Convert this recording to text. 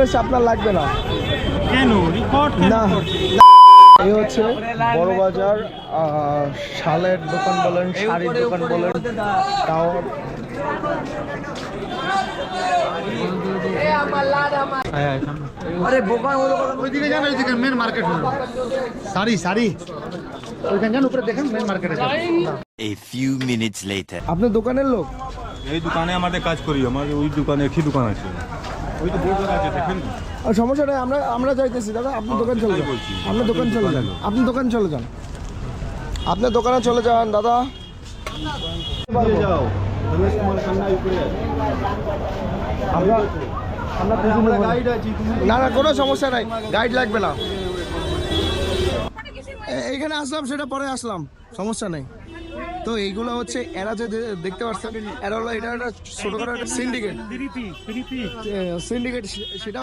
Request আপনার লাগবে না। কেন রেকর্ড না, এই হচ্ছে বড় বাজার, শালের দোকান বলেন, শাড়ির দোকান বলেন, তাও আরে বোকার হলো ওইদিকে যান, ওইদিকে মেন মার্কেট হলো শাড়ি শাড়ি ওইখানে যান, উপরে দেখেন মেন মার্কেটে যান। A few minutes later. আপনার দোকানের লোক? এই দোকানে আমাদের কাজ করি, আমাদের ওই দোকানে একই দোকান আছে, ওই তো বোর্ড আছে দেখেন। সমস্যা নেই, আমরা যাইতেছি দাদা, আপনার দোকান চলে যান, আপনার দোকান চলে যান, আপনি দোকান চলে যান, আপনার দোকানে চলে যান দাদা। যাও গাইড আছি, না না, কোনো সমস্যা নাই, গাইড লাগবে না। এইখানে আসলাম, সেটা পরে আসলাম, সমস্যা নেই। তো এইগুলো হচ্ছে এরা যে দেখতে পাচ্ছেন, এরা হলো এটা একটা ছোটখাটো একটা সিন্ডিকেট, সেটা হচ্ছে